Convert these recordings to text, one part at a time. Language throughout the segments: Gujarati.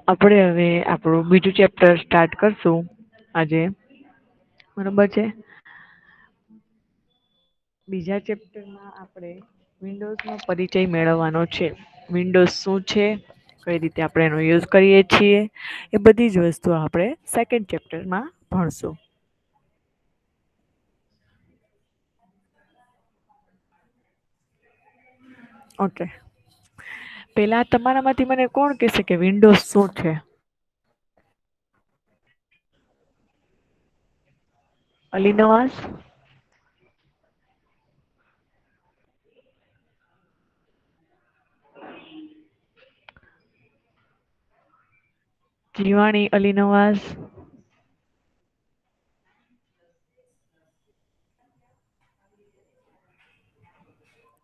આપણે હવે આપણું બીજું ચેપ્ટર સ્ટાર્ટ કરશું આજે. બરોબર છે. બીજા ચેપ્ટરમાં આપણે વિન્ડોઝ નો પરિચય મેળવવાનો છે. વિન્ડોઝ શું છે? કઈ રીતે આપણે એનો યુઝ કરીએ છીએ એ બધી જ વસ્તુ આપણે સેકન્ડ ચેપ્ટરમાં ભણશું. ઓકે. પેલા તમારામાંથી મને કોણ કેશે કે વિન્ડોઝ શું છે? અલી નવાઝ. જીવાણી અલી નવાઝ.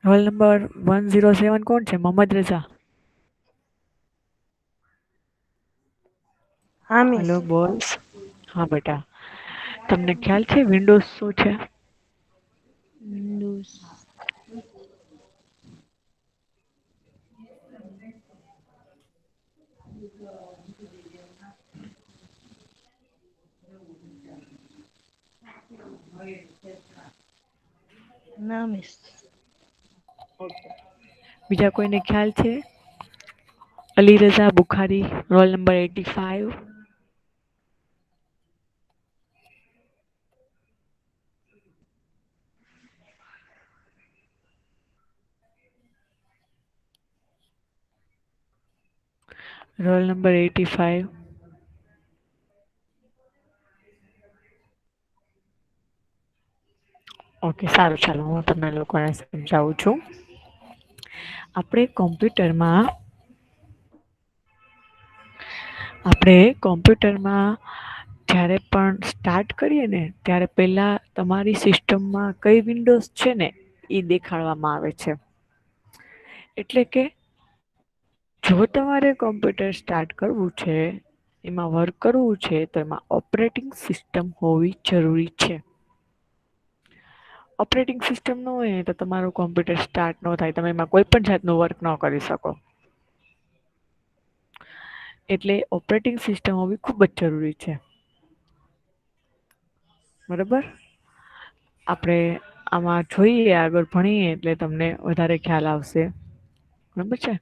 રોલ નંબર 107 કોણ છે? મોહમ્મદ રઝા. હા મિસ. હલો બોલ. હા બેટા. તમને ખ્યાલ છે વિન્ડોઝ શું છે? વિન્ડોઝ. ના મિસ. બીજા કોઈને ખ્યાલ છે? Ali Raza Bukhari roll number 85. Roll number 85. Okay સારું ચાલો હું તમને લોકોને સમજાવું છું. આપણે કોમ્પ્યુટરમાં જ્યારે પણ સ્ટાર્ટ કરીએ ને ત્યારે પહેલા તમારી સિસ્ટમમાં કઈ વિન્ડોઝ છે ને એ દેખાડવામાં આવે છે. એટલે કે જો તમારે કોમ્પ્યુટર સ્ટાર્ટ કરવું છે એમાં વર્ક કરવું છે તો એમાં ઓપરેટિંગ સિસ્ટમ હોવી જરૂરી છે. ઓપરેટિંગ સિસ્ટમ ન હોય તો તમારું કોમ્પ્યુટર સ્ટાર્ટ ન થાય તમે એમાં કોઈ પણ જાતનું વર્ક ન કરી શકો. એટલે ઓપરેટિંગ સિસ્ટમ હોવી ખૂબ જ જરૂરી છે. બરોબર. આપણે આમાં જોઈએ આગળ ભણીએ એટલે તમને વધારે ખ્યાલ આવશે. બરાબર છે.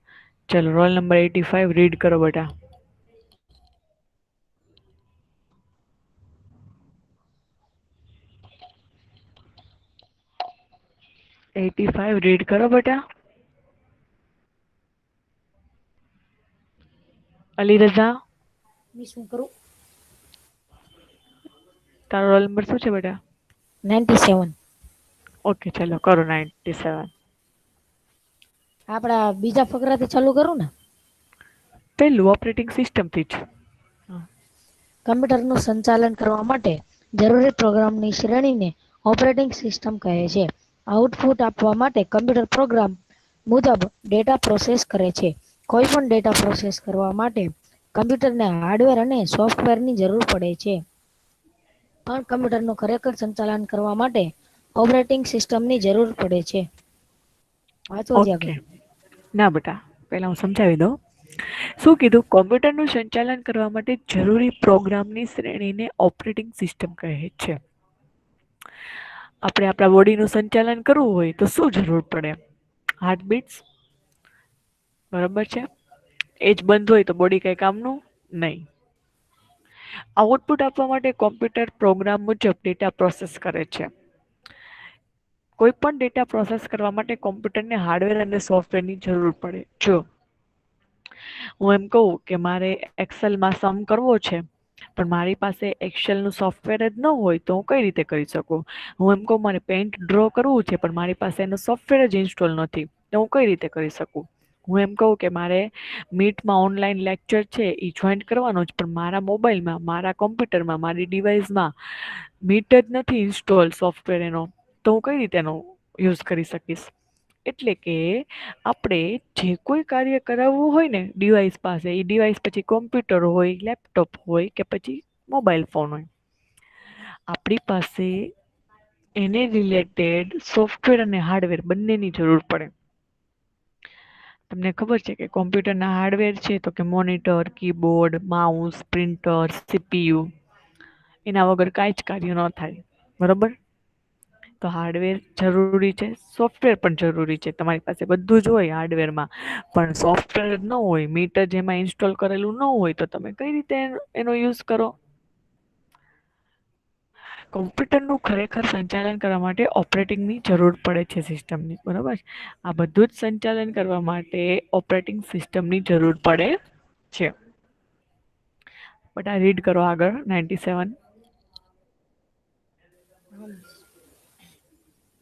ચલો રોલ નંબર 85 રીડ કરો બેટા. 85 રીડ કરો બેટા. અલી રઝા. મિસ હું કરું? તારો રોલ નંબર શું છે બેટા? 97. ઓકે ચલો કરો 97. આપડા બીજા ફકરાથી ચાલુ કરું ને? પેલું ઓપરેટિંગ સિસ્ટમથી જ. કમ્પ્યુટરનું સંચાલન કરવા માટે જરૂરી પ્રોગ્રામની શ્રેણીને ઓપરેટિંગ સિસ્ટમ કહે છે. આઉટપુટ આપવા માટે કમ્પ્યુટર પ્રોગ્રામ મુજબ ડેટા પ્રોસેસ કરે છે. કોઈ પણ ડેટા પ્રોસેસ કરવા માટે કમ્પ્યુટરને હાર્ડવેર અને સોફ્ટવેરની જરૂર પડે છે. પણ કમ્પ્યુટરનું ખરેખર સંચાલન કરવા માટે ઓપરેટિંગ સિસ્ટમની જરૂર પડે છે. વાંચો જ ઓકે આગળ. ના બેટા પેલા હું સમજાવી દઉં. શું કીધું કોમ્પ્યુટરનું સંચાલન કરવા માટે જરૂરી પ્રોગ્રામની શ્રેણીને ઓપરેટિંગ સિસ્ટમ કહે છે. આપણે આપણા બોડીનું સંચાલન કરવું હોય તો શું જરૂર પડે? હાર્ટબીટ્સ બરોબર છે. એજ બંધ હોય તો બોડી કઈ કામનું નહી. આઉટપુટ આપવા માટે કોમ્પ્યુટર પ્રોગ્રામ મુજબ ડેટા પ્રોસેસ કરે છે. કોઈ પણ ડેટા પ્રોસેસ કરવા માટે કોમ્પ્યુટરને હાર્ડવેર અને સોફ્ટવેરની જરૂર પડે. જો હું એમ કહું કે મારે એક્સેલમાં સમ કરવો છે. પણ મારી પાસે એક્સેલનું સોફ્ટવેર જ ન હોય તો હું કઈ રીતે કરી શકું? હું એમ કહું મારે પેન્ટ ડ્રો કરવું છે પણ મારી પાસે એનું સોફ્ટવેર જ ઇન્સ્ટોલ નથી. તો હું કઈ રીતે કરી શકું? હું એમ કહું કે મારે મીટમાં ઓનલાઈન લેક્ચર છે એ જોઈન્ટ કરવાનો જ પણ મારા મોબાઈલમાં મારા કોમ્પ્યુટરમાં મારી ડિવાઈસમાં મીટ જ નથી ઇન્સ્ટોલ સોફ્ટવેર એનો તો હું કઈ રીતે એનો યુઝ કરી શકીશ? એટલે કે આપણે જે કોઈ કાર્ય કરાવવું હોય ને ડિવાઈસ પાસે એ ડિવાઈસ પછી કોમ્પ્યુટર હોય, લેપટોપ હોય કે પછી મોબાઈલ ફોન હોય. આપણી પાસે એને રિલેટેડ સોફ્ટવેર અને હાર્ડવેર બંનેની જરૂર પડે. તમને ખબર છે કે કોમ્પ્યુટરના હાર્ડવેર છે તો કે monitor, keyboard, mouse, printer, CPU એના વગર કાંઈ જ કાર્ય ન થાય. બરોબર? તો હાર્ડવેર જરૂરી છે, સોફ્ટવેર પણ જરૂરી છે. તમારી પાસે બધું જ હોય હાર્ડવેરમાં, પણ સોફ્ટવેર ન હોય, મીટર જેમાં ઇન્સ્ટોલ કરેલું ન હોય તો તમે કઈ રીતે એનો યુઝ કરો? કોમ્પ્યુટરનું ખરેખર સંચાલન કરવા માટે ઓપરેટિંગની જરૂર પડે છે સિસ્ટમની. બરોબર? આ બધું જ સંચાલન કરવા માટે ઓપરેટિંગ સિસ્ટમની જરૂર પડે છે. બટ આ રીડ કરો આગળ 97.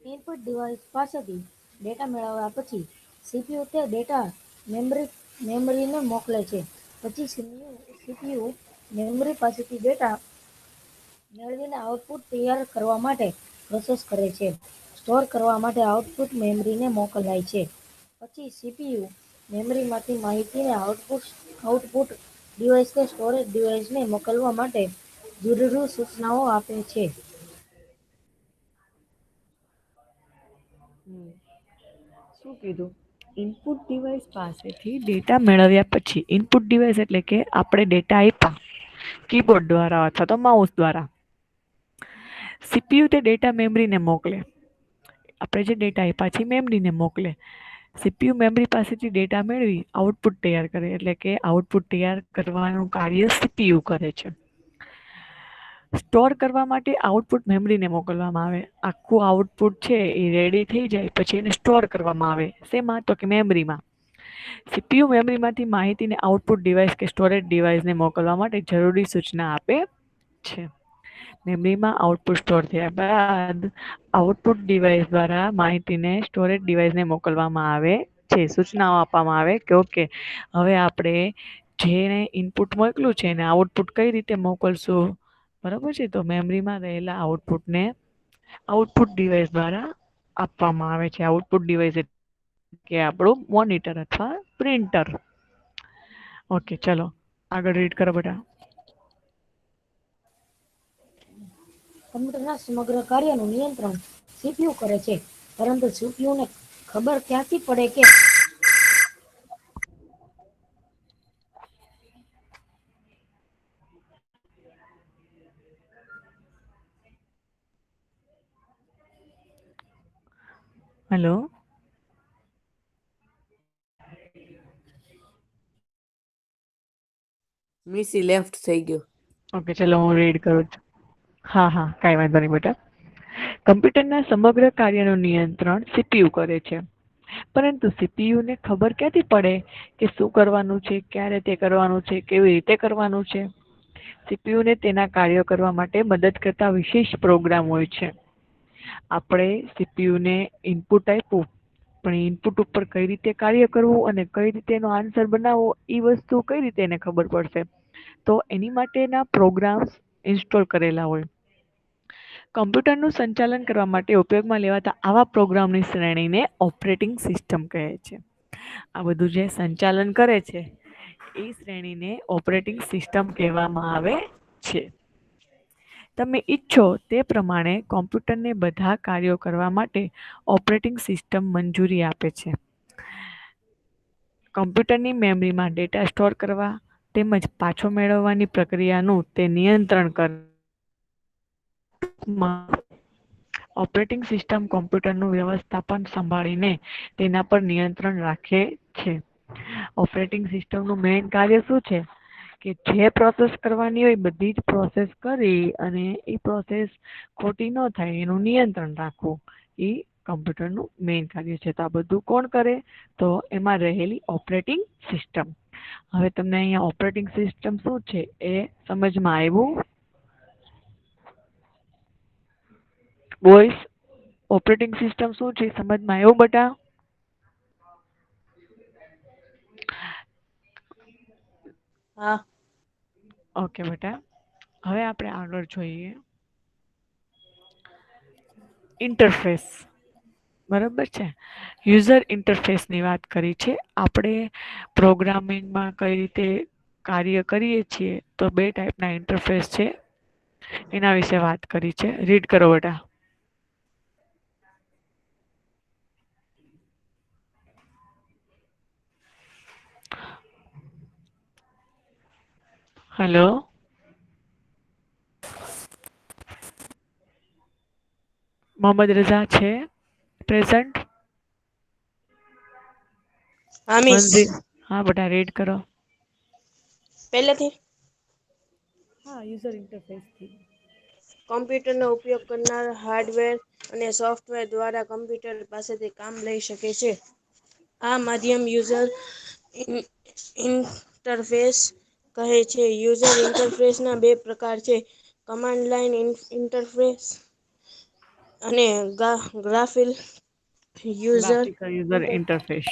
ઇનપુટ ડિવાઇસ પાસેથી ડેટા મેળવ્યા પછી સીપીયુ તે ડેટા મેમરીને મોકલે છે. પછી સીપીયુ મેમરી પાસેથી ડેટા મેળવીને આઉટપુટ તૈયાર કરવા માટે પ્રોસેસ કરે છે. સ્ટોર કરવા માટે આઉટપુટ મેમરીને મોકલાય છે. પછી સીપીયુ મેમરીમાંથી માહિતીને આઉટપુટ ડિવાઇસ કે સ્ટોરેજ ડિવાઇસને મોકલવા માટે જરૂરી સૂચનાઓ આપે છે. શું કીધું? ઇનપુટ ડિવાઇસ પાસેથી ડેટા મેળવ્યા પછી, ઇનપુટ ડિવાઇસ એટલે કે આપણે ડેટા આપ્યા કીબોર્ડ દ્વારા અથવા તો માઉસ દ્વારા, સીપીયુ તે ડેટા મેમરીને મોકલે. આપણે જે ડેટા આપ્યા છે મેમરીને મોકલે. સીપીયુ મેમરી પાસેથી ડેટા મેળવી આઉટપુટ તૈયાર કરે. એટલે કે આઉટપુટ તૈયાર કરવાનું કાર્ય સીપીયુ કરે છે. સ્ટોર કરવા માટે આઉટપુટ મેમરીને મોકલવામાં આવે. આખું આઉટપુટ છે એ રેડી થઈ જાય પછી એને સ્ટોર કરવામાં આવે. શેમાં? તો કે મેમરીમાં. સીપીયુ મેમરીમાંથી માહિતીને આઉટપુટ ડિવાઇસ કે સ્ટોરેજ ડિવાઇસને મોકલવા માટે જરૂરી સૂચના આપે છે. મેમરીમાં આઉટપુટ સ્ટોર થયા બાદ આઉટપુટ ડિવાઇસ દ્વારા માહિતીને સ્ટોરેજ ડિવાઇસને મોકલવામાં આવે છે. સૂચનાઓ આપવામાં આવે કે ઓકે, હવે આપણે જેને ઇનપુટ મોકલ્યું છે એને આઉટપુટ કઈ રીતે મોકલશું? બરાબર છે? તો મેમરીમાં રહેલા આઉટપુટને આઉટપુટ ડિવાઇસ દ્વારા આપવામાં આવે છે. આઉટપુટ ડિવાઇસ કે આપણું મોનિટર અથવા પ્રિન્ટર. ઓકે, ચલો આગળ રીડ કરો બેટા. કમ્પ્યુટરના સમગ્ર કાર્યનું નિયંત્રણ સીપીયુ કરે છે. પરંતુ સીપીયુને ખબર ક્યાંથી પડે કે હેલો. મીસી લેફ્ટ થઈ ગયો. ઓકે, ચલો હું રીડ કરું છું. હા, કાંઈ વાંધો નહીં બેટા. કમ્પ્યુટરના સમગ્ર કાર્યનું નિયંત્રણ સીપીયુ કરે છે. પરંતુ સીપીયુને ખબર ક્યાંથી પડે કે શું કરવાનું છે, ક્યારે તે કરવાનું છે, કેવી રીતે કરવાનું છે? સીપીયુને તેના કાર્યો કરવા માટે મદદ કરતા વિશેષ પ્રોગ્રામ હોય છે. આપણે સીપીયુને ઇનપુટ આપ્યું, પણ ઇનપુટ ઉપર કઈ રીતે કાર્ય કરવું અને કઈ રીતે એનો આન્સર બનાવવો એ વસ્તુ કઈ રીતે એને ખબર પડશે? તો એની માટેના પ્રોગ્રામ્સ ઇન્સ્ટોલ કરેલા હોય. કમ્પ્યુટરનું સંચાલન કરવા માટે ઉપયોગમાં લેવાતા આવા પ્રોગ્રામની શ્રેણીને ઓપરેટિંગ સિસ્ટમ કહે છે. આ બધું જે સંચાલન કરે છે એ શ્રેણીને ઓપરેટિંગ સિસ્ટમ કહેવામાં આવે છે. તમે ઈચ્છો તે પ્રમાણે કોમ્પ્યુટરને બધા કાર્યો કરવા માટે ઓપરેટિંગ સિસ્ટમ મંજૂરી આપે છે. કમ્પ્યુટરની મેમરીમાં ડેટા સ્ટોર કરવા તેમજ પાછો મેળવવાની પ્રક્રિયાનું તે નિયંત્રણ કરે. ઓપરેટિંગ સિસ્ટમ કોમ્પ્યુટરનું વ્યવસ્થાપન સંભાળીને તેના પર નિયંત્રણ રાખે છે. ઓપરેટિંગ સિસ્ટમનું મેઇન કાર્ય શું છે? કે જે પ્રોસેસ કરવાની હોય બધી જ પ્રોસેસ કરી અને એ પ્રોસેસ ખોટી ન થાય એનું નિયંત્રણ રાખવું એ કમ્પ્યુટરનું મેઇન કાર્ય છે. તો આ બધું કોણ કરે? તો એમાં રહેલી ઓપરેટિંગ સિસ્ટમ. હવે તમને અહીંયા ઓપરેટિંગ સિસ્ટમ શું છે એ સમજમાં આવ્યું? બોયસ, ઓપરેટિંગ સિસ્ટમ શું છે સમજમાં આવ્યું બેટા? હા. ઓકે બેટા, હવે આપણે આગળ જોઈએ ઇન્ટરફેસ. બરાબર છે? યુઝર ઇન્ટરફેસની વાત કરી છે આપણે. પ્રોગ્રામિંગમાં કઈ રીતે કાર્ય કરીએ છીએ તો બે ટાઈપના ઇન્ટરફેસ છે એના વિશે વાત કરી છે. રીડ કરો બેટા. હેલો, મોહમ્મદ રઝા છે પ્રેઝન્ટ? હા મિસ મંઝિલ, હા બેટા રીડ કરો. પહેલેથી હા, યુઝર ઇન્ટરફેસથી. કોમ્પ્યુટરનો ઉપયોગ કરનાર હાર્ડવેર અને સોફ્ટવેર દ્વારા કમ્પ્યુટર પાસેથી કામ લઈ શકે છે. આ માધ્યમ યુઝર ઇન્ટરફેસ કહે છે. યુઝર ઇન્ટરફેસના બે પ્રકાર છે, કમાન્ડ લાઇન ઇન્ટરફેસ અને graphical user graphical user interface.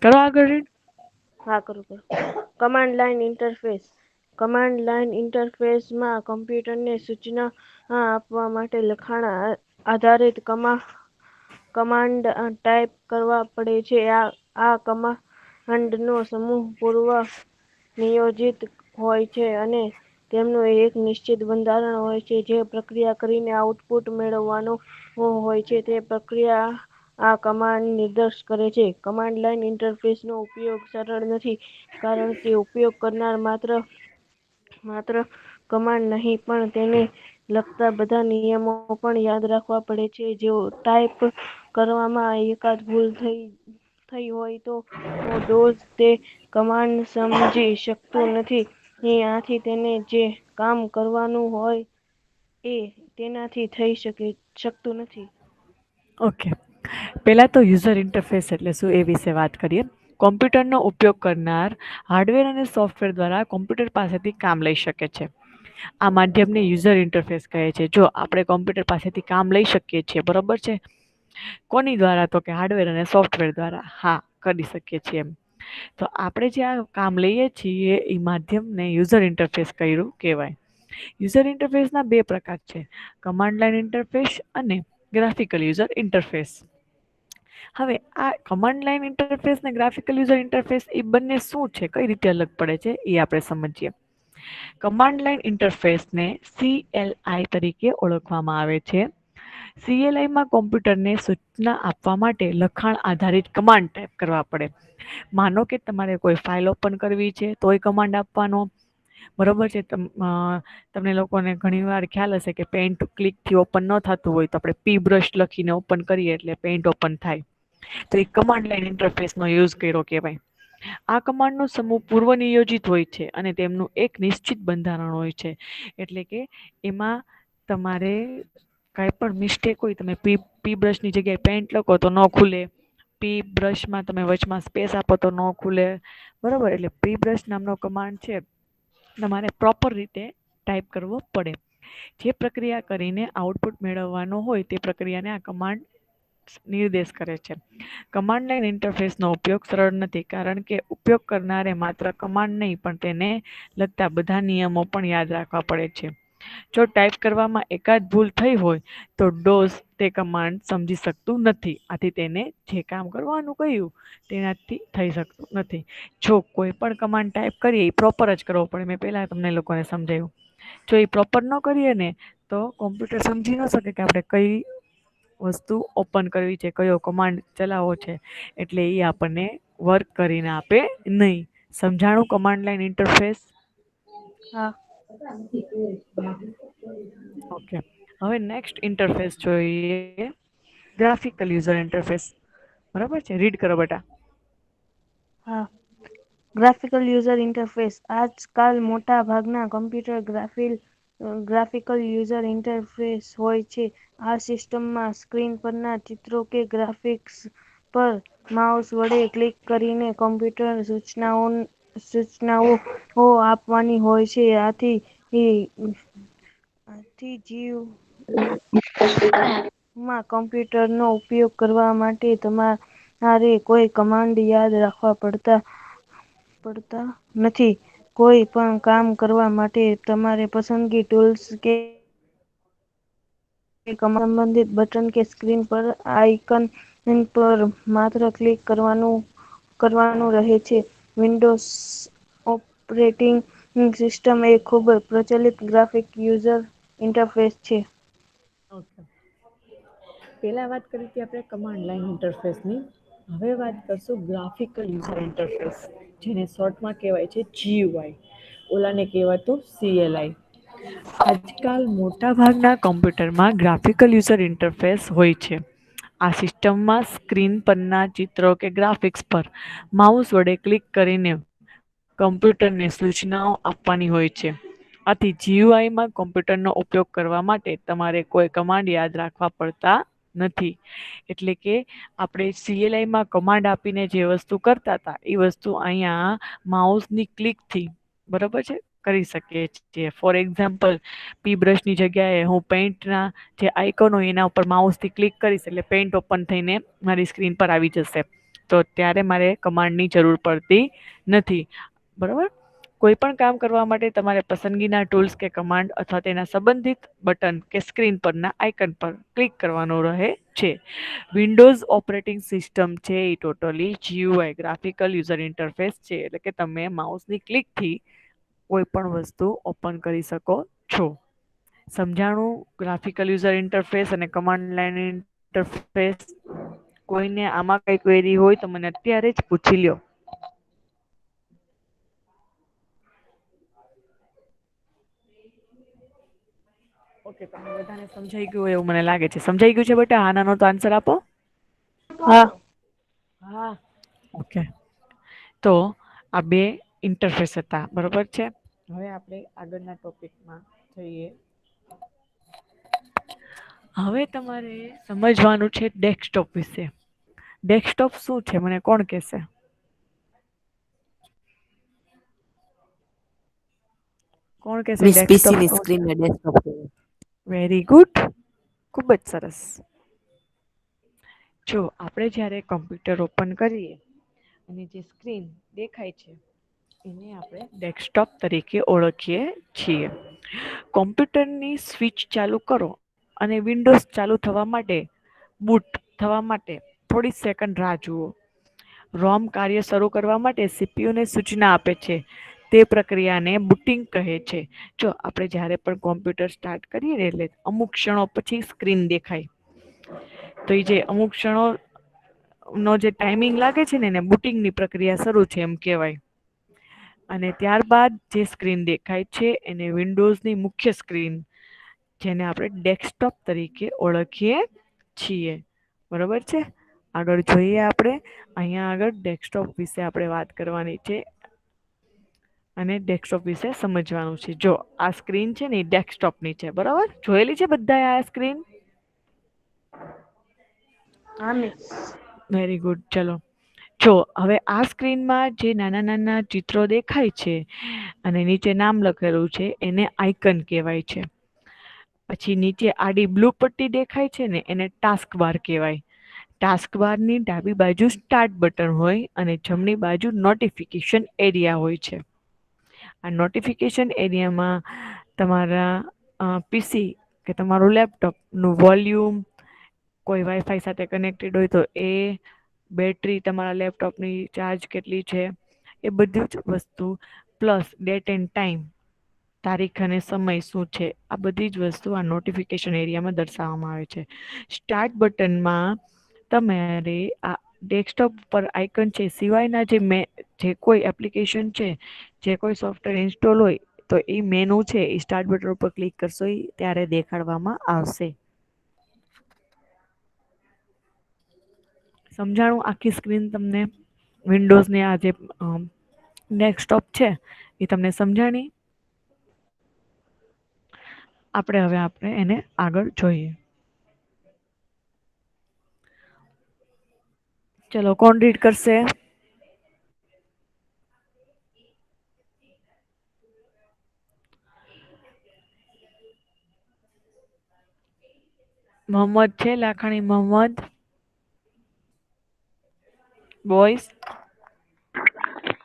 કરો આગળ રીડ. હા કરું. Command line interface. Command line ઇન્ટરફેસમાં કમ્પ્યુટરને સૂચના આપવા માટે લખાણ આધારિત કમાન્ડ ટાઈપ કરવા પડે છે. આ કમાન્ડનો સમૂહ પૂર્વ નિયોજિત હોય છે અને તેમનું એક નિશ્ચિત બંધારણ હોય છે, જે પ્રક્રિયા કરીને આઉટપુટ મેળવવાનો હોય છે. તે પ્રક્રિયા આ કમાન્ડ નિર્દેશ કરે છે. કમાન્ડ લાઇન ઇન્ટરફેસનો ઉપયોગ સરળ નથી, કારણ કે ઉપયોગ કરનાર માત્ર કમાન્ડ નહીં પણ તેને લગતા બધા નિયમો પણ યાદ રાખવા પડે છે. જો ટાઈપ કરવામાં એકાદ ભૂલ થઈ હોય તો ડોઝ તે કમાન્ડ સમજી શકતું નથી. આથી તેને જે કામ કરવાનું હોય એ તેનાથી થઈ શકતું નથી. ઓકે, પહેલા તો યુઝર ઇન્ટરફેસ એટલે શું એ વિશે વાત કરીએ. કોમ્પ્યુટરનો ઉપયોગ કરનાર હાર્ડવેર અને સોફ્ટવેર દ્વારા કોમ્પ્યુટર પાસેથી કામ લઈ શકે છે. આ માધ્યમને યુઝર ઇન્ટરફેસ કહે છે. જો આપણે કોમ્પ્યુટર પાસેથી કામ લઈ શકીએ છીએ, બરોબર છે. કોની દ્વારા? તો કે હાર્ડવેર અને સોફ્ટવેર દ્વારા. હા, કરી શકીએ છીએ એમ. તો આપણે જે આ કામ લઈએ છીએ એ માધ્યમને યુઝર ઇન્ટરફેસ કર્યું કહેવાય. યુઝર ઇન્ટરફેસના બે પ્રકાર છે, કમાન્ડ લાઇન ઇન્ટરફેસ અને ગ્રાફિકલ યુઝર ઇન્ટરફેસ. હવે આ કમાન્ડ લાઇન ઇન્ટરફેસ ને ગ્રાફિકલ યુઝર ઇન્ટરફેસ એ બંને શું છે, કઈ રીતે અલગ પડે છે એ આપણે સમજીએ. કમાન્ડ લાઇન ઇન્ટરફેસને CLI તરીકે ઓળખવામાં આવે છે. CLIમાં કોમ્પ્યુટરને સૂચના આપવા માટે લખાણ આધારિત કમાન્ડ ટાઈપ કરવા પડે. માનો કે તમારે કોઈ ફાઇલ ઓપન કરવી છે તોય કમાન્ડ આપવાનો, બરોબર છે. તમને લોકોને ઘણી વાર ખ્યાલ હશે કે પેન્ટ ક્લિકથી ઓપન ન થતું હોય તો આપણે પી બ્રશ લખીને ઓપન કરીએ એટલે પેન્ટ ઓપન થાય. તો એ કમાન્ડ લાઇન ઇન્ટરફેસનો યુઝ કર્યો કહેવાય. આ કમાન્ડનો સમૂહ પૂર્વ નિયોજિત હોય છે અને તેમનું એક નિશ્ચિત બંધારણ હોય છે. એટલે કે એમાં તમારે કાંઈ પણ મિસ્ટેક હોય, તમે પી બ્રશની જગ્યાએ પેન્ટ લખો તો ન ખુલે, પી બ્રશમાં તમે વચમાં સ્પેસ આપો તો ન ખુલે, બરોબર. એટલે પી બ્રશ નામનો કમાન્ડ છે, તમારે પ્રોપર રીતે ટાઈપ કરવો પડે. જે પ્રક્રિયા કરીને આઉટપુટ મેળવવાનો હોય તે પ્રક્રિયાને આ કમાન્ડ નિર્દેશ કરે છે. કમાન્ડ લાઇન ઇન્ટરફેસનો ઉપયોગ સરળ નથી, કારણ કે ઉપયોગ કરનારે માત્ર કમાન્ડ નહીં પણ તેને લગતા બધા નિયમો પણ યાદ રાખવા પડે છે. જો ટાઈપ કરવામાં એકાદ ભૂલ થઈ હોય તો ડોઝ તે કમાન્ડ સમજી શકતું નથી. આથી તેને જે કામ કરવાનું કહ્યું તેનાથી થઈ શકતું નથી. જો કોઈ પણ કમાન્ડ ટાઈપ કરીએ એ પ્રોપર જ કરવો પડે. મેં પહેલા તમને લોકોને સમજાવ્યું. જો એ પ્રોપર ન કરીએ ને તો કોમ્પ્યુટર સમજી ન શકે કે આપણે કઈ વસ્તુ ઓપન કરવી છે, કયો કમાન્ડ ચલાવવો છે. એટલે એ આપણને વર્ક કરીને આપે નહીં. સમજાણું કમાન્ડ લાઇન ઇન્ટરફેસ? હા. ઓકે, હવે નેક્સ્ટ ઇન્ટરફેસ જોઈએ, ગ્રાફિકલ યુઝર ઇન્ટરફેસ. બરાબર છે, રીડ કરો બેટા. હા. Graphical user interface. આજકાલ મોટા ભાગના કમ્પ્યુટર ગ્રાફિકલ યુઝર ઇન્ટરફેસ હોય છે. આ સિસ્ટમમાં સ્ક્રીન પરના ચિત્રો કે ગ્રાફિક્સ પર માઉસ વડે ક્લિક કરીને કમ્પ્યુટર સૂચનાઓ આપવાની હોય છે. આથી જીવમાં કમ્પ્યુટરનો ઉપયોગ કરવા માટે તમારે કોઈ કમાન્ડ યાદ રાખવા પડતા નથી. કોઈ પણ કામ કરવા માટે તમારે પસંદગી ટૂલ્સ કે સંબંધિત બટન કે સ્ક્રીન પર આઇકન પર માત્ર ક્લિક કરવાનું રહે છે. વિન્ડોઝ ઓપરેટિંગ સિસ્ટમ એ ખૂબ પ્રચલિત ગ્રાફિક યુઝર ઇન્ટરફેસ છે. ઓકે, પહેલા વાત કરી હતી આપણે કમાન્ડ લાઇન ઇન્ટરફેસની. હવે વાત કરશું ગ્રાફિકલ યુઝર ઇન્ટરફેસ. જેને શોર્ટમાં કહેવાય છે GUI, ઓલાને કહેવાતું CLI. આજકાલ મોટાભાગના કમ્પ્યુટરમાં ગ્રાફિકલ યુઝર ઇન્ટરફેસ હોય છે. આ સિસ્ટમમાં સ્ક્રીન પરના ચિત્રો કે ગ્રાફિક્સ પર માઉસ વડે ક્લિક કરીને કમ્પ્યુટરને સૂચનાઓ આપવાની હોય છે. આથી GUIમાં કમ્પ્યુટરનો ઉપયોગ કરવા માટે તમારે કોઈ કમાન્ડ યાદ રાખવા પડતા નથી. એટલે કે આપણે CLIમાં કમાન્ડ આપીને જે વસ્તુ કરતા હતા એ વસ્તુ અહીંયા માઉસની ક્લિકથી બરોબર છે કરી શકીએ છીએ. ફોર એક્ઝામ્પલ પી બ્રશની જગ્યાએ હું પેઇન્ટના જે આઇકોન હોય એના ઉપર માઉસથી ક્લિક કરીશ એટલે પેઇન્ટ ઓપન થઈને મારી સ્ક્રીન પર આવી જશે. તો ત્યારે મારે કમાન્ડની જરૂર પડતી નથી. બરોબર. કોઈ પણ કામ કરવા માટે તમારે પસંદગીના ટૂલ્સ કે કમાન્ડ અથવા તેના સંબંધિત બટન કે સ્ક્રીન પરના આઇકન પર ક્લિક કરવાનું રહે છે. વિન્ડોઝ ઓપરેટિંગ સિસ્ટમ છે એ totally GUI graphical user interface છે. એટલે કે તમે માઉસની ક્લિકથી કોઈ પણ વસ્તુ ઓપન કરી શકો છો. સમજાણું ગ્રાફિકલ યુઝર ઇન્ટરફેસ અને કમાન્ડ લાઇન ઇન્ટરફેસ? કોઈને આમાં કઈ ક્વેરી હોય તો મને અત્યારે જ પૂછી લ્યો. ઓકે, તમને બધાને સમજાઈ ગયું એવું મને લાગે છે. સમજાઈ ગયું છે બેટા? હા નાનો તો આન્સર આપો. હા. હા. ઓકે. તો આ બે ઇન્ટરફેસ હતા, બરોબર છે. હવે આપણે આગળના ટોપિકમાં જઈએ. હવે તમારે સમજવાનું છે ડેસ્કટોપ વિશે. ડેસ્કટોપ શું છે મને કોણ કહેશે? કોણ કહેશે મીન્સ ડેસ્કટોપ પીસીની શું છે? સ્ક્રીનને ડેસ્કટોપ કહેવાય. વેરી ગુડ, ખૂબ જ સરસ. જો આપણે જ્યારે કમ્પ્યુટર ઓપન કરીએ અને જે સ્ક્રીન દેખાય છે એને આપણે ડેસ્કટોપ તરીકે ઓળખીએ છીએ. કોમ્પ્યુટરની સ્વિચ ચાલુ કરો અને વિન્ડોઝ ચાલુ થવા માટે બૂટ થવા માટે થોડી સેકન્ડ રાહ જુઓ. રોમ કાર્ય શરૂ કરવા માટે સીપીયુને સૂચના આપે છે. તે પ્રક્રિયાને બુટિંગ કહે છે. જો આપણે જ્યારે પણ કોમ્પ્યુટર સ્ટાર્ટ કરીએ ને એટલે અમુક ક્ષણો પછી સ્ક્રીન દેખાય. તો એ જે અમુક ક્ષણો નો જે ટાઈમિંગ લાગે છે ને એને બુટિંગની પ્રક્રિયા શરૂ છે એમ કહેવાય. અને ત્યારબાદ જે સ્ક્રીન દેખાય છે એને વિન્ડોઝની મુખ્ય સ્ક્રીન, જેને આપણે ડેસ્કટોપ તરીકે ઓળખીએ છીએ. બરોબર છે. આગળ જોઈએ આપણે. અહીંયા આગળ ડેસ્કટોપ વિશે આપણે વાત કરવાની છે અને ડેસ્કટોપ વિશે સમજવાનું છે. જો આ સ્ક્રીન છે ને એ ડેસ્કટોપની છે, બરોબર? જોયેલી છે બધાએ આ સ્ક્રીન? હા મિસ. Very good. ચલો, જો હવે આ સ્ક્રીનમાં જે નાના નાના ચિત્રો દેખાય છે અને નીચે નામ લખેલું છે એને આઇકન કહેવાય છે. પછી નીચે આડી બ્લુ પટ્ટી દેખાય છે ને એને ટાસ્ક બાર કહેવાય. ટાસ્ક બારની ડાબી બાજુ સ્ટાર્ટ બટન હોય અને જમણી બાજુ નોટિફિકેશન એરિયા હોય છે. આ નોટિફિકેશન એરિયામાં તમારા પીસી કે તમારું લેપટોપનું વોલ્યુમ, કોઈ વાઈફાઈ સાથે કનેક્ટેડ હોય તો એ, બેટરી તમારા લેપટોપની ચાર્જ કેટલી છે એ બધી જ વસ્તુ, પ્લસ ડેટ એન્ડ ટાઈમ, તારીખ અને સમય શું છે, આ બધી જ વસ્તુ આ નોટિફિકેશન એરિયામાં દર્શાવવામાં આવે છે. સ્ટાર્ટ બટનમાં તમારે આ ડેસ્કટોપ પર આઇકન છે સિવાયના જે કોઈ એપ્લિકેશન છે, જે કોઈ સોફ્ટવેર ઇન્સ્ટોલ હોય તો એ મેનુ છે એ સ્ટાર્ટ બટન ઉપર ક્લિક કરશો ત્યારે દેખાડવામાં આવશે. સમજાણું આખી સ્ક્રીન તમને? વિન્ડોઝની આ જે ડેસ્કટોપ છે એ તમને સમજાણી? આપણે એને આગળ જોઈએ. ચલો, કોણ રીડ કરશે? મોહમ્મદ છે, લાખાણી મોહમ્મદ? બોયસ?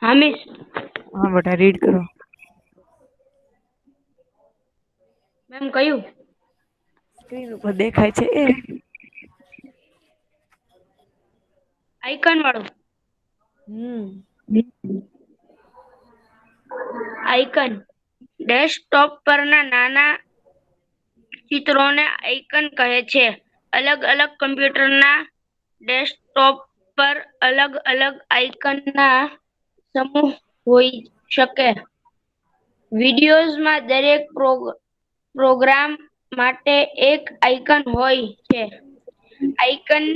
હા મિસ. હા બેટા, રીડ કરો. મેમ કયું? સ્ક્રીન ઉપર દેખાય છે એ. આઇકન વાળું. હમ. આઇકન ડેસ્કટોપ પરના નાના ચિત્રોને આઇકન કહે છે. અલગ અલગ કમ્પ્યુટરના ડેસ્કટોપ પર અલગ અલગ આઇકનના સમૂહ હોઈ શકે. વિડીયોઝમાં દરેક પ્રોગ્રામ માટે એક આઇકન હોય છે. આઇકન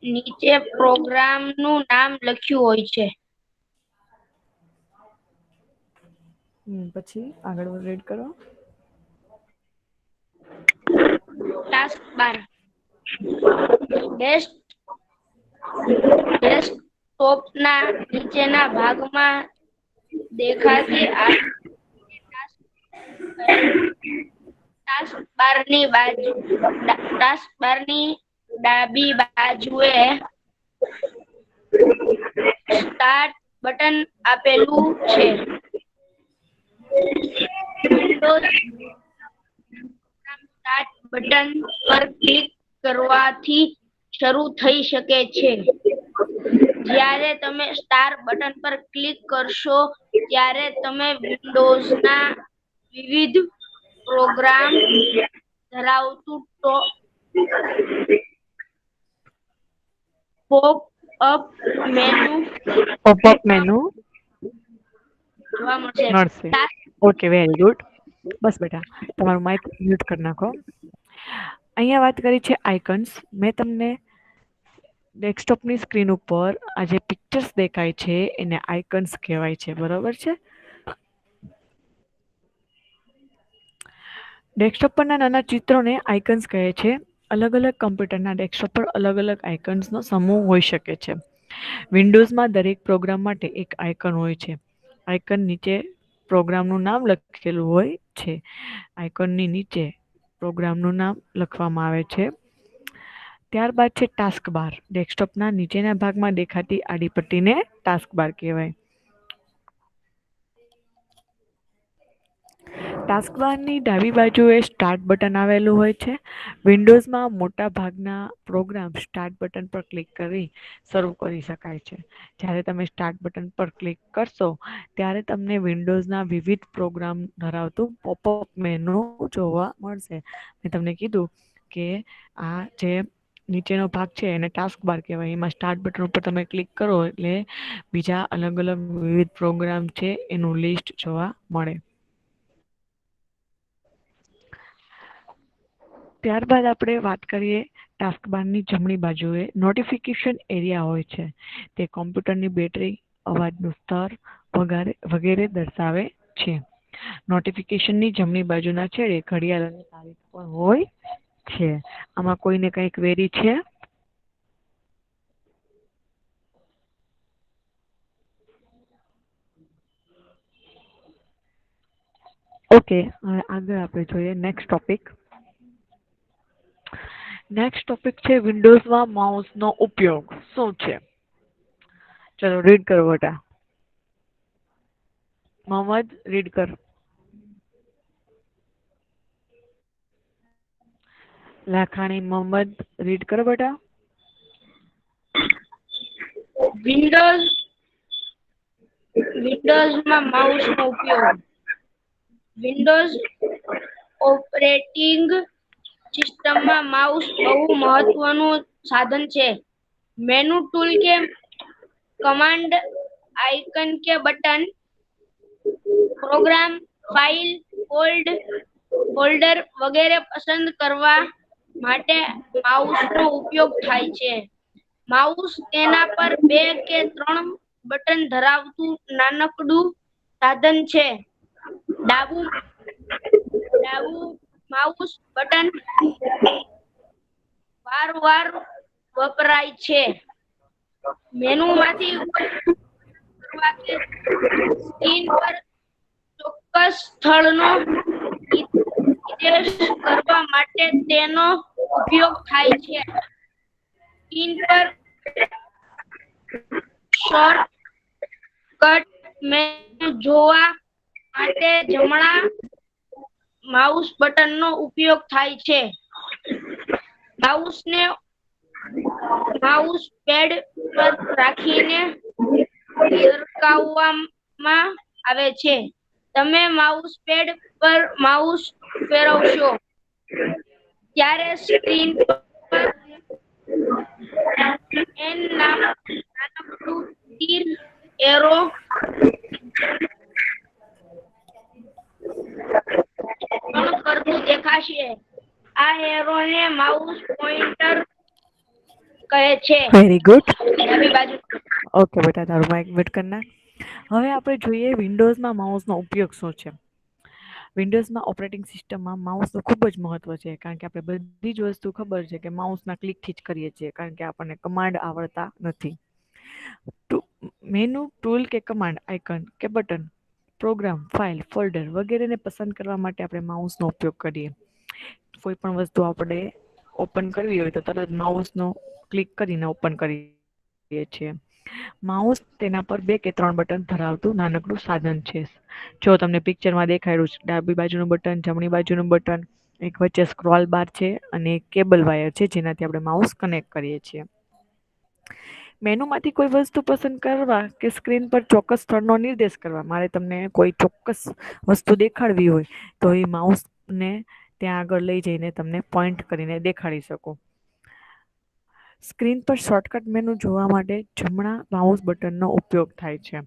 નીચે પ્રોગ્રામનું નામ લખ્યું હોય છે. પછી આગળ રીડ કરો. ટાસ્ક બાર ડેસ્કટોપના નીચેના ભાગમાં દેખાતી આ ટાસ્ક બારની ડાબી બાજુએ સ્ટાર્ટ બટન આપેલું છે. વિન્ડોઝ સ્ટાર્ટ બટન પર ક્લિક કરવાથી શરૂ થઈ શકે છે. જ્યારે તમે સ્ટાર્ટ બટન પર ક્લિક કરશો ત્યારે તમે વિન્ડોઝના વિવિધ પ્રોગ્રામ ધરાવતું પોપ-અપ મેનુ પોપઅપ મેનુ જોવા મળશે. મળશે. Okay, very good. બસ બેટા, તમારું માઇક મ્યુટ કરી નાખો. અહીંયા વાત કરી છે આઇકન્સ. મેં તમને ડેસ્કટોપની સ્ક્રીન ઉપર આ જે પિક્ચર્સ દેખાય છે એને આઇકન્સ કહેવાય છે. બરોબર છે? ડેસ્કટોપ પરના નાના ચિત્રોને આઇકન્સ કહે છે. અલગ અલગ કમ્પ્યુટરના ડેસ્કટોપ પર અલગ અલગ આઇકન્સનો સમૂહ હોઈ શકે છે. વિન્ડોઝમાં દરેક પ્રોગ્રામ માટે એક આઇકન હોય છે. આઇકન નીચે પ્રોગ્રામનું નામ લખેલું હોય છે. આઇકનની નીચે પ્રોગ્રામનું નામ લખવામાં આવે છે. ત્યારબાદ છે ટાસ્ક બાર. ડેસ્કટોપના નીચેના ભાગમાં દેખાતી આડી પટ્ટીને ટાસ્ક બાર કહેવાય. ટાસ્કબારની ડાબી બાજુએ સ્ટાર્ટ બટન આવેલું હોય છે. વિન્ડોઝમાં મોટા ભાગના પ્રોગ્રામ સ્ટાર્ટ બટન પર ક્લિક કરી શરૂ કરી શકાય છે. જ્યારે તમે સ્ટાર્ટ બટન પર ક્લિક કરશો ત્યારે તમને વિન્ડોઝના વિવિધ પ્રોગ્રામ ધરાવતું પોપઅપ મેનુ જોવા મળશે. મેં તમને કીધું કે આ જે નીચેનો ભાગ છે એને ટાસ્ક બાર કહેવાય. એમાં સ્ટાર્ટ બટન ઉપર તમે ક્લિક કરો એટલે બીજા અલગ અલગ વિવિધ પ્રોગ્રામ છે એનું લિસ્ટ જોવા મળે. ત્યારબાદ આપણે વાત કરીએ ટાસ્કબારની જમણી બાજુએ નોટિફિકેશન એરિયા હોય છે. તે કોમ્પ્યુટરની બેટરી, અવાજનું સ્તર વગેરે દર્શાવે છે. નોટિફિકેશનની જમણી બાજુના છેડે ઘડિયાળ અને તારીખ પણ હોય છે. આમાં કોઈને કંઈ ક્વેરી છે? ઓકે, હવે આગળ આપણે જોઈએ નેક્સ્ટ ટોપિક. નેક્સ્ટ ટોપિક છે વિન્ડોઝમાં માઉસનો ઉપયોગ શું છે? ચલો રીડ કરો બેટા. મોહમ્મદ રીડ કર. લાખાણી મોહમ્મદ રીડ કરો બેટા. વિન્ડોઝમાં માઉસનો ઉપયોગ. વિન્ડોઝ ઓપરેટિંગ સિસ્ટમમાં માઉસ બહુ મહત્વનું સાધન છે. મેનુ ટૂલ કે કમાન્ડ આઇકન કે બટન, પ્રોગ્રામ, ફાઇલ, ફોલ્ડર વગેરે પસંદ કરવા માટે માઉસનો ઉપયોગ થાય છે. માઉસ તેના પર 2 કે 3 બટન ધરાવતું નાનકડું સાધન છે. ડાબું માઉસ બટન વારંવાર વપરાય છે. મેનુમાંથી કરવા કે સ્ક્રીન પર ચોક્કસ સ્થળનો નિર્દેશ કરવા માટે તેનો ઉપયોગ થાય છે. સ્ક્રીન પર શોર્ટકટ મેનુ જોવા માટે જમણા માઉસ બટનનો ઉપયોગ થાય છે. માઉસને માઉસ પેડ પર રાખીને સરકાવવામાં આવે છે. તમે માઉસ પેડ પર માઉસ ફેરવશો ત્યારે સ્ક્રીન પર એન નામનું નાનકડું તીર એરો પણ કરતું દેખાશે. આ એરોને માઉસ પોઇન્ટર કહે છે. Very good. ડાબી બાજુ ઓકે બેટા, તારું માઇક મ્યુટ કરી નાખ. હવે આપણે જોઈએ વિન્ડોઝમાં માઉસનો ઉપયોગ શું છે. વિન્ડોઝમાં ઓપરેટિંગ સિસ્ટમમાં માઉસનું ખૂબ જ મહત્વ છે, કારણ કે આપણે બધી જ વસ્તુ ખબર છે કે માઉસના ક્લિકથી જ કરીએ છીએ, કારણ કે આપણને કમાન્ડ આવડતા નથી. મેનુ, ટૂલ કે કમાન્ડ, આઇકન કે બટન, પ્રોગ્રામ, ફાઇલ, ફોલ્ડર વગેરેને પસંદ કરવા માટે આપણે માઉસનો ઉપયોગ કરીએ. કોઈ પણ વસ્તુ આપણે ઓપન કરવી હોય તો તરત માઉસનો ક્લિક કરીને ઓપન કરીએ છીએ. માઉસ તેના પર 2 કે 3 બટન ધરાવતું નાનકડું સાધન છે. જો તમને પિક્ચરમાં દેખાડ્યું છે, ડાબી બાજુનું બટન, જમણી બાજુનું બટન, એક વચ્ચે સ્ક્રોલ બાર છે અને એક કેબલ વાયર છે, જેનાથી આપણે માઉસ કનેક્ટ કરીએ છીએ. મેનુમાંથી કોઈ વસ્તુ પસંદ કરવા કે સ્ક્રીન પર ચોક્કસ સ્થળનો નિર્દેશ કરવા, મારે તમને કોઈ ચોક્કસ વસ્તુ દેખાડવી હોય તો એ માઉસને ત્યાં આગળ લઈ જઈને તમને પોઈન્ટ કરીને દેખાડી શકો. સ્ક્રીન પર શોર્ટકટ મેનુ જોવા માટે જમણા માઉસ બટનનો ઉપયોગ થાય છે.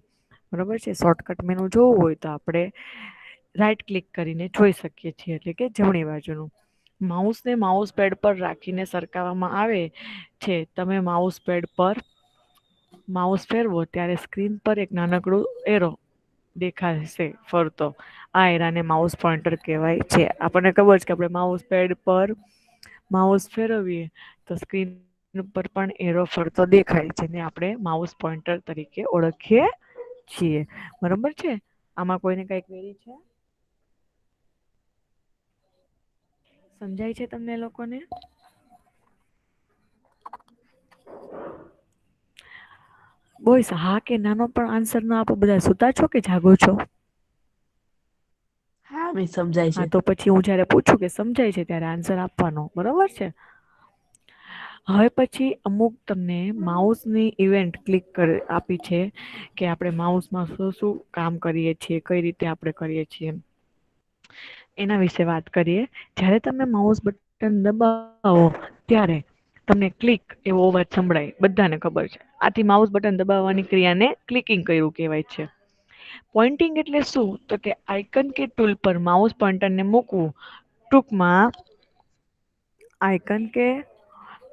બરાબર છે. શોર્ટકટ મેનુ જોવું હોય તો આપણે રાઈટ ક્લિક કરીને જોઈ શકીએ છીએ, એટલે કે જમણી બાજુનું. માઉસને માઉસ પેડ પર રાખીને સરકાવવામાં આવે છે. તમે માઉસ પેડ પર માઉસ ફેરવો ત્યારે સ્ક્રીન પર એક નાનકડું એરો દેખાશે ફરતો. આ એરાને માઉસ પોઇન્ટર કહેવાય છે. આપણને ખબર છે કે આપણે માઉસ પેડ પર માઉસ ફેરવીએ તો સ્ક્રીન ઉપર પણ એરો ફરતો દેખાય છે, ને આપણે માઉસ પોઇન્ટર તરીકે ઓળખીએ છીએ. બરોબર છે. આમાં કોઈને કઈ ક્વેરી છે? સમજાય છે તમને લોકોને? બોયસ, હા કે નાનો પણ આન્સર ન આપો. બધા સુતા છો કે જાગો છો? હા મેં સમજાય હા, છે. તો પછી હું જ્યારે પૂછું કે સમજાય છે ત્યારે આન્સર આપવાનો. બરોબર છે. હવે પછી અમુક તમને માઉસની ઇવેન્ટ ક્લિક આપી છે કે આપણે માઉસમાં શું શું કામ કરીએ છીએ, કઈ રીતે આપણે કરીએ છીએ, એના વિશે વાત કરીએ. જ્યારે તમે માઉસ બટન દબાવો ત્યારે તમને ક્લિક એવો અવાજ સંભળાય, બધાને ખબર છે. આથી માઉસ બટન દબાવવાની ક્રિયાને ક્લિકિંગ કર્યું કહેવાય છે. પોઇન્ટિંગ એટલે શું? તો કે આઇકન કે ટૂલ પર માઉસ પોઇન્ટરને મૂકવું. ટૂંકમાં આઇકન કે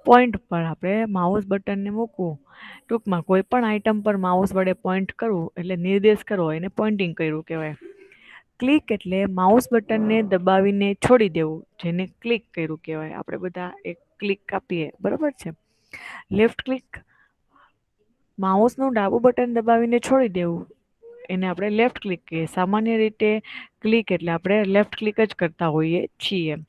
પોઈન્ટ પર આપણે માઉસ બટનને મૂકવું. ટૂંકમાં કોઈ પણ આઇટમ પર માઉસ વડે પોઈન્ટ કરવું એટલે નિર્દેશ કરવો, એને પોઇન્ટિંગ કર્યું કહેવાય. ક્લિક એટલે માઉસ બટનને દબાવીને છોડી દેવું, જેને ક્લિક કર્યું કહેવાય. આપણે બધા એક ક્લિક આપીએ, બરોબર છે. લેફ્ટ ક્લિક, માઉસનું ડાબું બટન દબાવીને છોડી દેવું, એને આપણે લેફ્ટ ક્લિક કહીએ. સામાન્ય રીતે ક્લિક એટલે આપણે લેફ્ટ ક્લિક જ કરતા હોઈએ છીએ.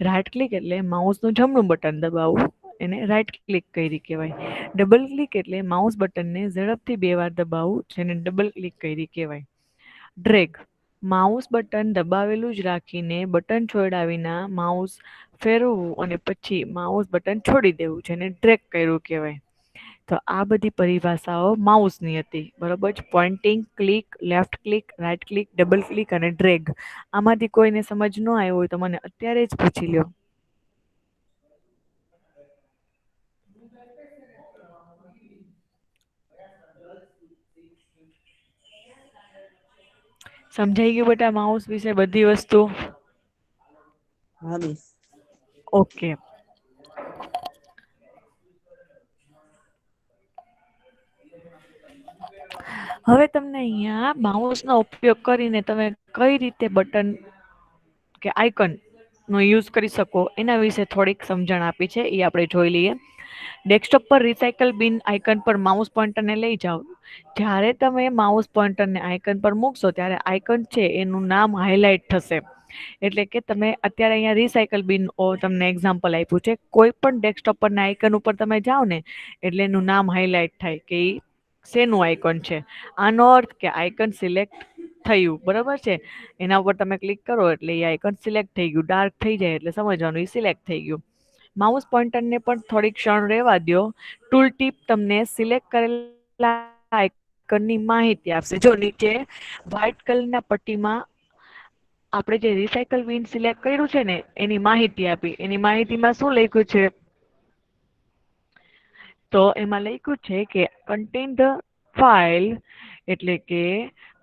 રાઈટ ક્લિક એટલે માઉસનું જમણું બટન દબાવવું, એને રાઈટ ક્લિક કરી કહેવાય. ડબલ ક્લિક એટલે માઉસ બટનને ઝડપથી 2 વાર દબાવવું, જેને ડબલ ક્લિક કરી કહેવાય. ડ્રેગ, માઉસ બટન દબાવેલું જ રાખીને બટન છોડ્યા વિના માઉસ ફેરવવું અને પછી માઉસ બટન છોડી દેવું, જેને ડ્રેગ કર્યું કહેવાય. તો આ બધી પરિભાષાઓ માઉસની હતી. બરોબર છે. Pointing, click, left click, right click, double click અને ડ્રેગ. આમાંથી કોઈને સમજ ન આવ્યો હોય તો મને અત્યારે જ પૂછી લ્યો. સમજાઈ ગયું બેટા માઉસ વિશે બધી વસ્તુ? હા મિસ. ઓકે. હવે તમને અહીંયા માઉસનો ઉપયોગ કરીને તમે કઈ રીતે બટન કે આઇકન નો યુઝ કરી શકો એના વિશે થોડીક સમજણ આપી છે, એ આપણે જોઈ લઈએ. ડેસ્કટોપ પર રિસાયકલ બિન આઇકન પર માઉસ પોઇન્ટરને લઈ જાઓ. જ્યારે તમે માઉસ પોઇન્ટરને આઇકન પર મૂકશો ત્યારે આઇકન છે એનું નામ હાઇલાઇટ થશે. એટલે કે તમે અત્યારે અહીંયા રિસાયકલ બિન તમને એક્ઝામ્પલ આપ્યું છે. કોઈ પણ ડેસ્કટોપ પરના આઇકન ઉપર તમે જાઓ ને એટલે એનું નામ હાઇલાઇટ થાય કે શેનું આઇકન છે. આનો અર્થ કે આઇકન સિલેક્ટ થયું. બરોબર છે. એના ઉપર તમે ક્લિક કરો એટલે એ આઇકન સિલેક્ટ થઈ ગયું. ડાર્ક થઈ જાય એટલે સમજવાનું એ સિલેક્ટ થઈ ગયું. માઉસ પોઇન્ટરને પણ થોડીક ક્ષણ રહેવા દો. ટૂલ ટીપ તમને સિલેક્ટ કરેલા આઇકનની માહિતી આપશે. જો નીચે વ્હાઇટ કલરના પટ્ટીમાં આપણે જે રિસાયકલ બિન સિલેક્ટ કર્યું છે ને એની માહિતી આપી. એની માહિતીમાં શું લખ્યું છે? તો એમાં લખ્યું છે કે કન્ટેન ધ ફાઇલ એટલે કે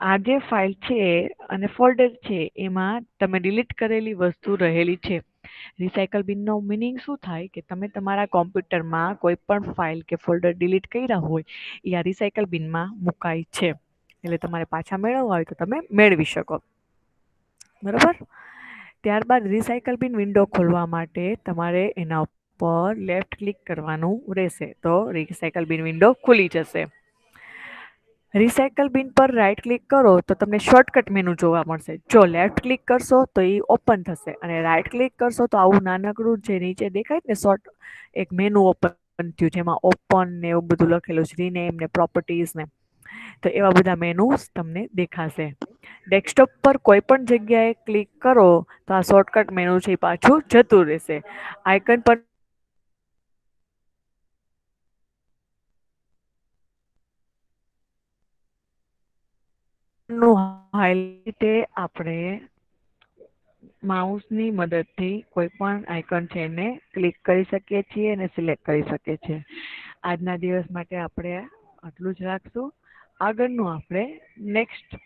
આ જે ફાઇલ છે અને ફોલ્ડર છે એમાં તમે ડિલીટ કરેલી વસ્તુ રહેલી છે. રિસાયકલ બિનનો મિનિંગ શું થાય કે તમે તમારા કોમ્પ્યુટરમાં કોઈ પણ ફાઇલ કે ફોલ્ડર ડિલીટ કર્યા હોય એ આ રિસાયકલ બિનમાં મુકાય છે. એટલે તમારે પાછા મેળવવા હોય તો તમે મેળવી શકો. બરોબર. ત્યારબાદ રિસાયકલ બિન વિન્ડો ખોલવા માટે તમારે એના ઉપર લેફ્ટ ક્લિક કરવાનું રહેશે તો રિસાયકલ બિન વિન્ડો ખુલી જશે. રિસાયકલ બિન પર રાઈટ ક્લિક કરો તો તમને શોર્ટકટ મેનુ જોવા મળશે. જો લેફ્ટ ક્લિક કરશો તો એ ઓપન થશે અને રાઈટ ક્લિક કરશો તો આવું નાનકડું જે નીચે દેખાય ને એક મેનુ ઓપન થયું જેમાં ઓપન ને એવું બધું લખેલું છે, રીનેમ ને પ્રોપર્ટીઝ ને, તો એવા બધા મેનુ તમને દેખાશે. ડેસ્કટોપ પર કોઈ પણ જગ્યાએ ક્લિક કરો તો આ શોર્ટકટ મેનુ છે એ પાછું જતું રહેશે. આઇકન પર હાઇલાઇટ આપણે માઉસની મદદથી કોઈ પણ આઇકન છે એને ક્લિક કરી શકીએ છીએ અને સિલેક્ટ કરી શકીએ છીએ. આજના દિવસ માટે આપણે આટલું જ રાખશું. આગળનું આપણે નેક્સ્ટ